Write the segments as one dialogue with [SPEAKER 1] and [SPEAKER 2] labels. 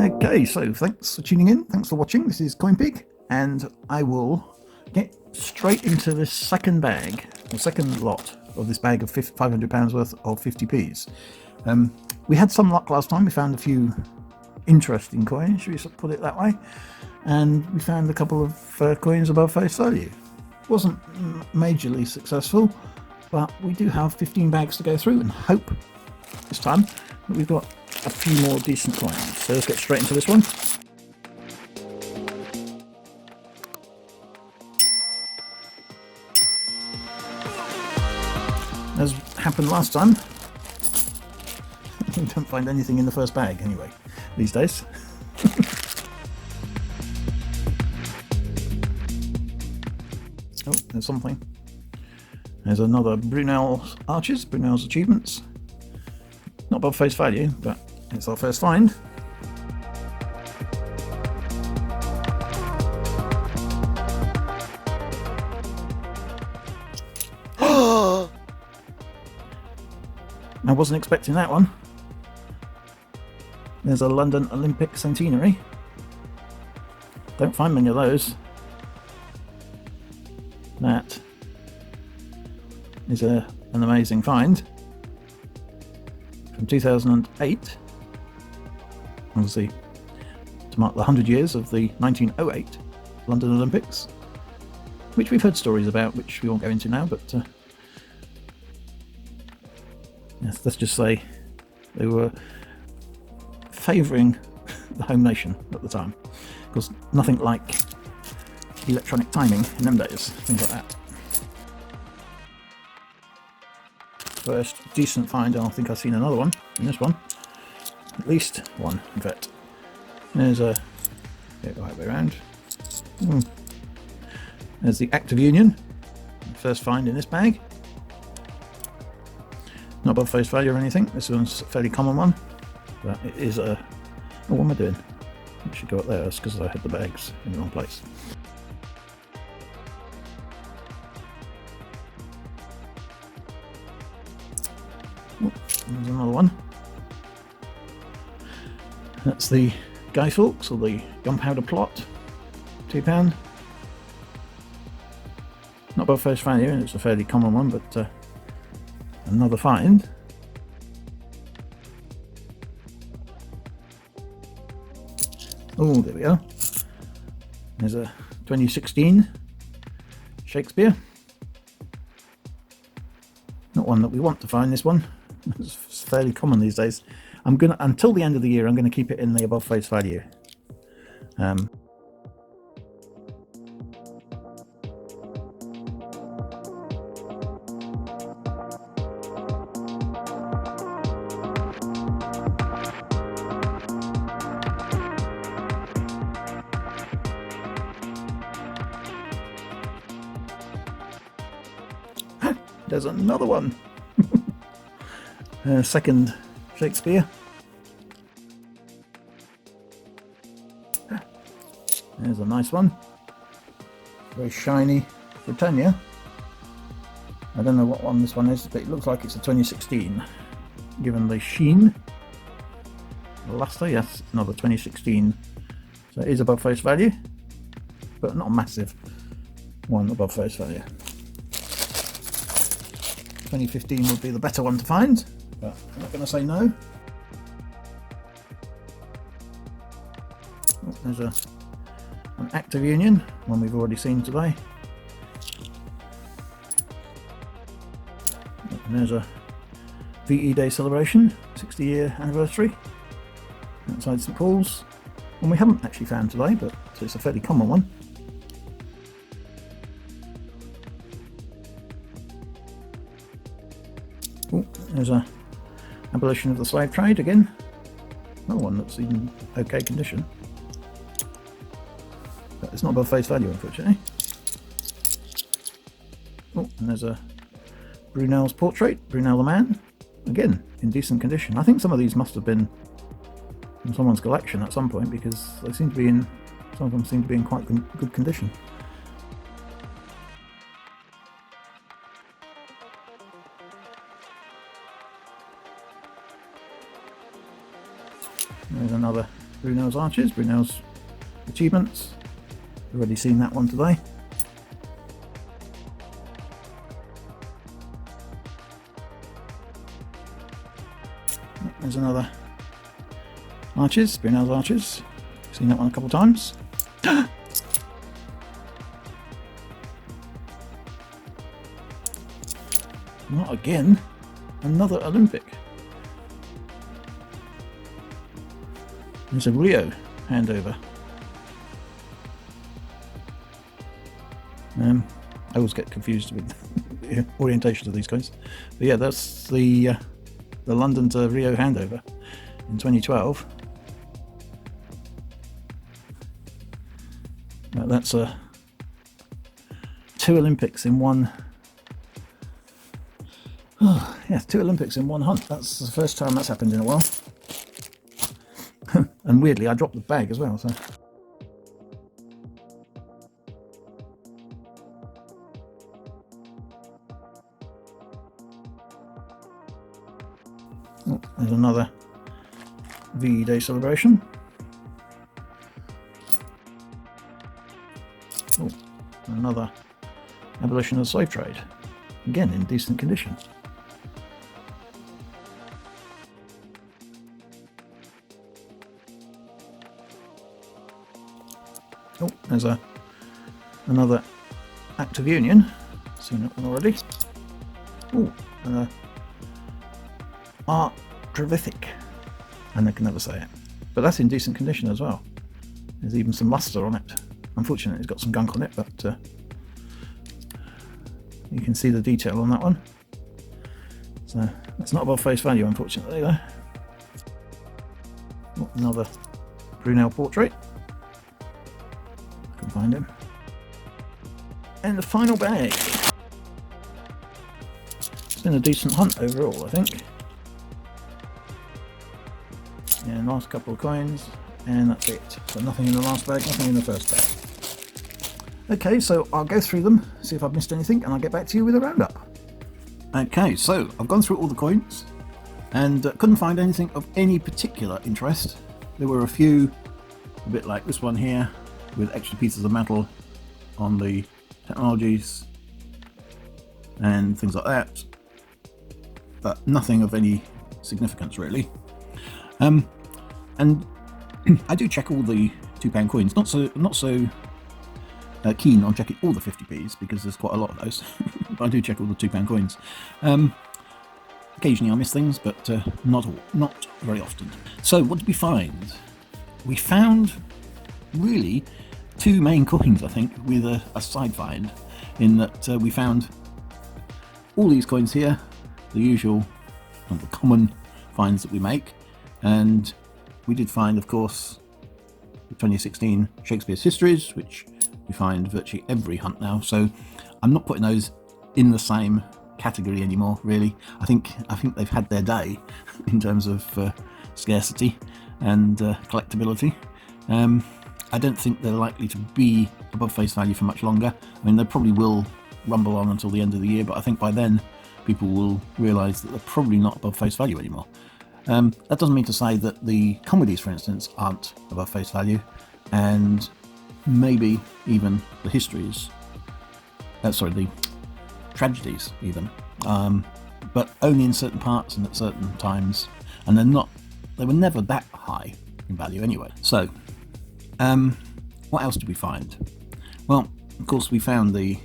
[SPEAKER 1] Okay, so thanks for tuning in. Thanks for watching. This is CoinPig, and I will get straight into this second bag, the second lot of this bag of £500 worth of 50p's. We had some luck last time. We found a few interesting coins, should we put it that way, and we found a couple of coins above face value. Wasn't majorly successful, but we do have 15 bags to go through and hope this time that we've got a few more decent coins. So let's get straight into this one. As happened last time, we don't find anything in the first bag anyway these days. Oh, there's something. There's another Brunel's Arches, Brunel's Achievements. Not above face value, but it's our first find. I wasn't expecting that one. There's a London Olympic Centenary. Don't find many of those. That is an amazing find from 2008, obviously to mark the 100 years of the 1908 London Olympics, which we've heard stories about, which we won't go into now, but yes, let's just say they were favouring the home nation at the time, because nothing like electronic timing in them days, things like that. First decent find, I think I've seen another one in this one, at least one in fact. There's a, get the right way around. There's the Act of Union, first find in this bag. Not above face value or anything, this one's a fairly common one, but it is a, oh, what am I doing? I should go up there, that's because I had the bags in the wrong place. Oh, there's another one. That's the Guy Fawkes, or the Gunpowder Plot, £2. Not above face value, and it's a fairly common one, but another find. Oh, there we are. There's a 2016 Shakespeare. Not one that we want to find, this one. It's fairly common these days. I'm gonna, until the end of the year, I'm gonna keep it in the above face value. There's another one. Second Shakespeare. There's a nice one. Very shiny Britannia. I don't know what one this one is, but it looks like it's a 2016. Given the sheen. The luster, yes, another 2016. So it is above face value, but not a massive one above face value. 2015 would be the better one to find, but I'm not going to say no. Oh, there's an Act of Union, one we've already seen today. And there's a VE Day celebration, 60-year anniversary, outside St Paul's. One we haven't actually found today, but it's a fairly common one. Oh, there's a abolition of the slave trade again. Another one that's in okay condition. But it's not above face value, unfortunately. Oh, and there's a Brunel's portrait, Brunel the man. Again, in decent condition. I think some of these must have been from someone's collection at some point, because they seem to be in, some of them seem to be in quite good condition. There's another Brunel's arches, Brunel's achievements. We've already seen that one today. There's another arches, Brunel's arches. Seen that one a couple of times. Not again. Another Olympic. There's a Rio handover. I always get confused with the orientation of these coins. But yeah, that's the London to Rio handover in 2012. That's two Olympics in one. Oh, yeah, 2 Olympics in one hunt. That's the first time that's happened in a while. And weirdly, I dropped the bag as well. So. Oh, there's another VE Day celebration. Oh, another abolition of the slave trade. Again, in decent condition. Oh, there's another Act of Union. Seen that one already. Oh, Art Trevific. And I can never say it. But that's in decent condition as well. There's even some luster on it. Unfortunately, it's got some gunk on it, but you can see the detail on that one. So that's not above face value, unfortunately, though. Oh, another Brunel portrait. I can find him. And the final bag. It's been a decent hunt overall, I think. And last couple of coins, and that's it. So nothing in the last bag, nothing in the first bag. Okay, so I'll go through them, see if I've missed anything, and I'll get back to you with a roundup. Okay, so I've gone through all the coins, and couldn't find anything of any particular interest. There were a few, a bit like this one here, with extra pieces of metal on the technologies, and things like that, but nothing of any significance really. And I do check all the £2 coins, not so keen on checking all the 50p's because there's quite a lot of those. But I do check all the £2 coins. Occasionally I miss things, but not very often. So what did we find? We found really 2 main coins, I think, with a side find, in that we found all these coins here, the usual, the common finds that we make, and we did find, of course, the 2016 Shakespeare's Histories, which we find virtually every hunt now, so I'm not putting those in the same category anymore, really. I think they've had their day in terms of scarcity and collectability. I don't think they're likely to be above face value for much longer. I mean, they probably will rumble on until the end of the year, but I think by then people will realise that they're probably not above face value anymore. That doesn't mean to say that the comedies, for instance, aren't above face value, and maybe even the histories, the tragedies even, but only in certain parts and at certain times, and they were never that high in value anyway. So, what else did we find? Well, of course, we found the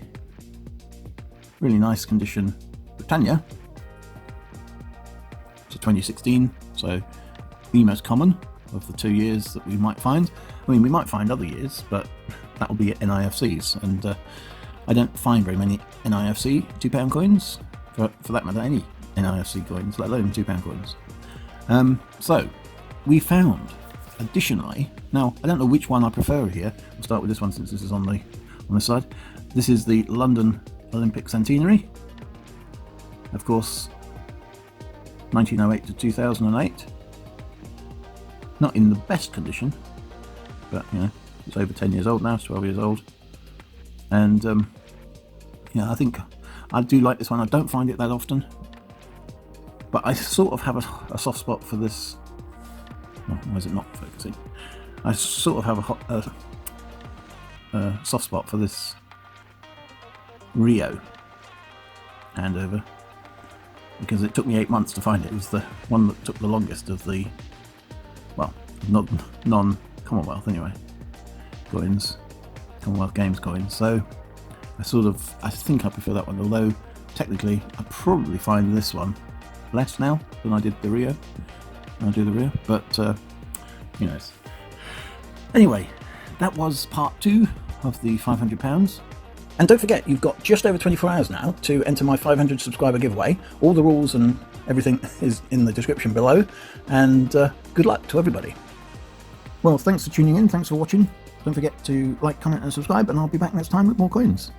[SPEAKER 1] really nice condition Britannia. To 2016, so the most common of the 2 years that we might find. I mean, we might find other years, but that will be at NIFCs, and I don't find very many NIFC £2 coins, for that matter, any NIFC coins, let alone £2 coins. So we found, additionally, now I don't know which one I prefer here. We'll start with this one since this is on the side. This is the London Olympic Centenary, of course, 1908 to 2008. Not in the best condition, but you know, it's over 10 years old now, it's 12 years old. And yeah, I think I do like this one. I don't find it that often, but I sort of have a soft spot for this Well, why is it not focusing? I sort of have a soft spot for this Rio Handover, because it took me 8 months to find it. It was the one that took the longest of the, well, non-Commonwealth anyway, coins, Commonwealth Games coins. So I think I prefer that one, although technically I probably find this one less now than I did the Rio. But who knows. Anyway, that was part 2 of the £500. And don't forget, you've got just over 24 hours now to enter my 500 subscriber giveaway. All the rules and everything is in the description below. And good luck to everybody. Well, thanks for tuning in. Thanks for watching. Don't forget to like, comment and subscribe, and I'll be back next time with more coins.